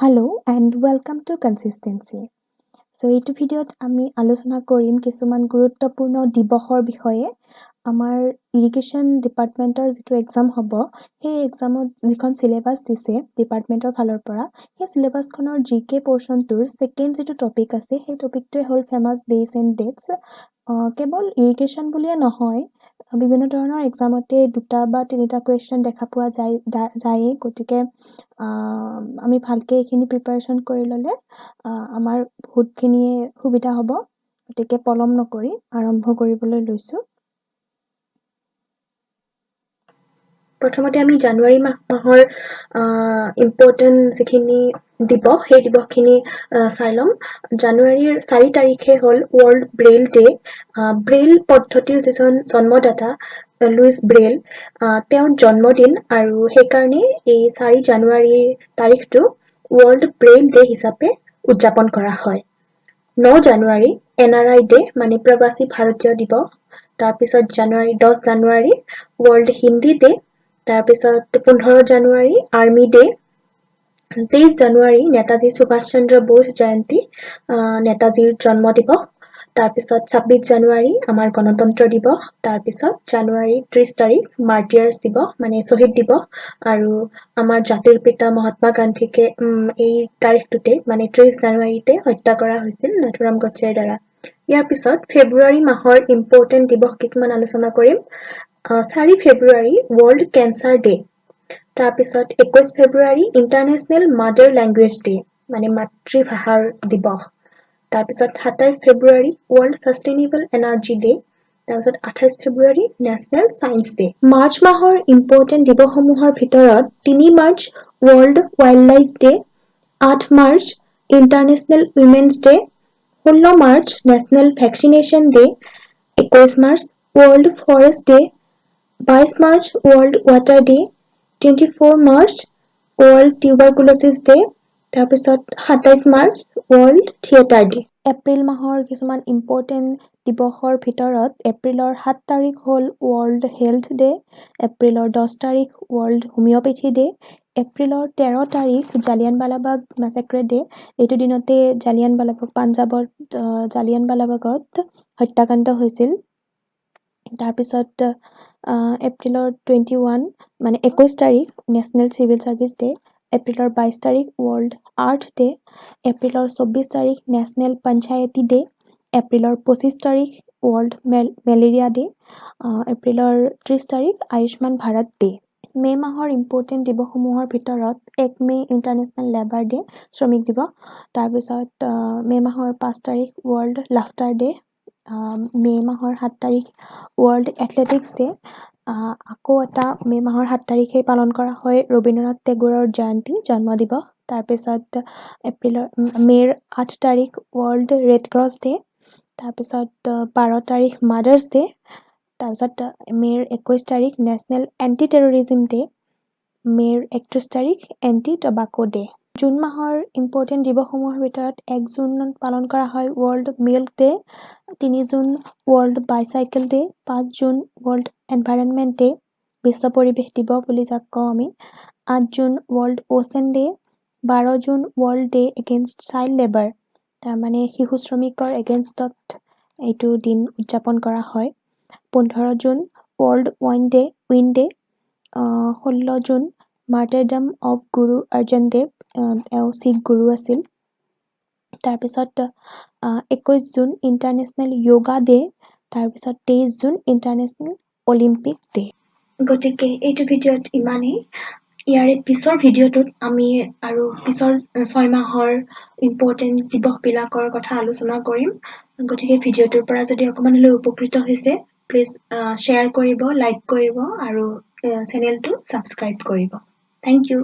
Hello and welcome to Consistency. So এইটো ভিডিঅ'ত আমি আলোচনা কৰিম কিছুমান গুৰুত্বপূৰ্ণ দিৱসৰ বিষয়ে। আমাৰ ইৰিগেশ্যন ডিপাৰ্টমেণ্টৰ যিটো এক্সাম হ'ব, সেই এক্সামত যিখন চিলেবাছ দিছে ডিপাৰ্টমেণ্টৰ ফালৰ পৰা, সেই চিলেবাছখনৰ GK পৰ্চনটোৰ ছেকেণ্ড যিটো টপিক আছে, সেই টপিকটোৱে হ'ল ফেমাছ ডেইজ এণ্ড ডেটছ। কেৱল ইৰিগেশ্যন বুলিয়ে নহয়, বিভিন্ন ধৰণৰ এক্সামতে 2টা বা 3টা কুৱেশ্যন দেখা পোৱা যায়েই। গতিকে আমি ভালকৈ এইখিনি প্ৰিপাৰেশ্যন কৰি ল'লে আমাৰ বহুতখিনিয়ে সুবিধা হ'ব। গতিকে পলম নকৰি আৰম্ভ কৰিবলৈ লৈছোঁ। প্ৰথমতে আমি জানুৱাৰী মাহৰ ইম্পৰ্টেণ্ট যিখিনি দিৱস, সেই দিৱসখিনি চাই ল'ম। জানুৱাৰীৰ 4 তাৰিখে হ'ল ৱৰ্ল্ড ব্ৰেইল ডে'। ব্ৰেইল পদ্ধতিৰ যিজন জন্মদাতা লুইচ ব্ৰেইল, তেওঁৰ জন্মদিন, আৰু সেইকাৰণে এই 4 জানুৱাৰীৰ তাৰিখটো ৱৰ্ল্ড ব্ৰেইল ডে' হিচাপে উদযাপন কৰা হয়। 9 জানুৱাৰী NRI ডে' মানে প্ৰবাসী ভাৰতীয় দিৱস। তাৰপিছত 10 জানুৱাৰী ৱৰ্ল্ড হিন্দী ডে'। তাৰপিছত 15 জানুৱাৰী আৰ্মি ডে'। 23 জানুৱাৰী নেতাজী সুভাষ চন্দ্ৰ বোস জয়ন্তী, নেতাজীৰ জন্ম দিৱস। তাৰপিছত 26 জানুৱাৰী আমাৰ গণতন্ত্ৰ দিৱস। তাৰপিছত জানুৱাৰী 30 তাৰিখ মাৰ্টিয়াৰ্ছ দিৱস মানে শ্বহীদ দিৱস, আৰু আমাৰ জাতিৰ পিতা মহাত্মা গান্ধীকে এই তাৰিখটোতে মানে 30 জানুৱাৰীতে হত্যা কৰা হৈছিল নাথুৰাম গডছেৰ দ্বাৰা। ইয়াৰ পিছত ফেব্ৰুৱাৰী মাহৰ ইম্পৰ্টেণ্ট দিৱস কিছুমান আলোচনা কৰিম। 4 ফেব্ৰুৱাৰী ৱৰ্ল্ড কেঞ্চাৰ ডে'। তাৰপিছত 21 February international mother language day' মানে মাতৃভাষাৰ দিৱস। তাৰপিছত 27 February world sustainable energy day'. তাৰপিছত 28 February national science day'. March মাহৰ ইম্পৰ্টেণ্ট দিৱসসমূহৰ ভিতৰত 3 March world wild life day', 8 March international women's day', 16 March national vaccination day', 21 March world forest day', 22 March world water day', 24 March world tuberculosis day', তাৰপিছত 27 March world theatre day'. April মাহৰ কিছুমান important দিৱসৰ ভিতৰত এপ্ৰিলৰ 7 তাৰিখ হ'ল world health day', এপ্ৰিলৰ 10 তাৰিখ ৱৰ্ল্ড হোমিঅ'পেথি ডে', এপ্ৰিলৰ 13 তাৰিখ জালিয়ানৱালাবাগ মেছাক্ৰে ডে'। এইটো দিনতে পাঞ্জাৱত জালিয়ানৱালাবাগত হত্যাকাণ্ড হৈছিল। তাৰপিছত এপ্ৰিলৰ 21 মানে 21 তাৰিখ নেশ্যনেল চিভিল ছাৰ্ভিচ ডে', এপ্ৰিলৰ 22 তাৰিখ ৱৰ্ল্ড আৰ্থ ডে', এপ্ৰিলৰ 24 তাৰিখ নেশ্যনেল পঞ্চায়তী ডে', এপ্ৰিলৰ 25 তাৰিখ ৱৰ্ল্ড মেলেৰিয়া ডে', এপ্ৰিলৰ 30 তাৰিখ আয়ুষ্মান ভাৰত ডে'। মে' মাহৰ ইম্পৰ্টেণ্ট দিৱসসমূহৰ ভিতৰত 1 মে' ইণ্টাৰনেশ্যনেল লেবাৰ ডে' শ্ৰমিক দিৱস। তাৰপিছত মে' মাহৰ 5 তাৰিখ ৱৰ্ল্ড লাফটাৰ ডে', মে' মাহৰ 7 তাৰিখ ৱৰ্ল্ড এথলেটিক্স ডে'। আকৌ এটা মে' মাহৰ 7 তাৰিখে পালন কৰা হয় ৰবীন্দ্ৰনাথ টেগোৰৰ জন্ম দিৱস। তাৰপিছত মে'ৰ 8 তাৰিখ ৱৰ্ল্ড ৰেড ক্ৰছ ডে'। তাৰপিছত 12 তাৰিখ মাদাৰ্ছ ডে'। তাৰপিছত মে'ৰ 21 তাৰিখ নেশ্যনেল এণ্টি টেৰৰিজিম ডে', মে'ৰ 31 তাৰিখ এণ্টি টবাকো ডে'। জুন মাহৰ ইম্পৰ্টেণ্ট দিৱসসমূহৰ ভিতৰত 1 জুনত পালন কৰা হয় world milk day', 3 June world bicycle day', 5 June world environment day', বিশ্ব পৰিৱেশ দিৱস বুলি যাক কওঁ আমি, 8 June world ocean day', 12 June world day' against child labour, তাৰমানে শিশু শ্ৰমিকৰ এগেইনষ্টত এইটো দিন উদযাপন কৰা হয়। 15 June world wind day', 16 June martyrdom of Guru Arjun দেৱ, তেওঁ শিখ গুৰু আছিল। তাৰপিছত 21 জুন ইণ্টাৰনেশ্যনেল য়োগা ডে', তাৰপিছত 23 জুন ইণ্টাৰনেশ্যনেল অলিম্পিক ডে'। গতিকে এইটো ভিডিঅ'ত ইমানেই। ইয়াৰে পিছৰ ভিডিঅ'টোত আমি আৰু পিছৰ 6 মাহৰ ইম্পৰ্টেণ্ট দিৱসবিলাকৰ কথা আলোচনা কৰিম। গতিকে ভিডিঅ'টোৰ পৰা যদি অকণমান হ'লেও উপকৃত হৈছে, প্লিজ শ্বেয়াৰ কৰিব, লাইক কৰিব আৰু চেনেলটো ছাবস্ক্ৰাইব কৰিব। Thank U.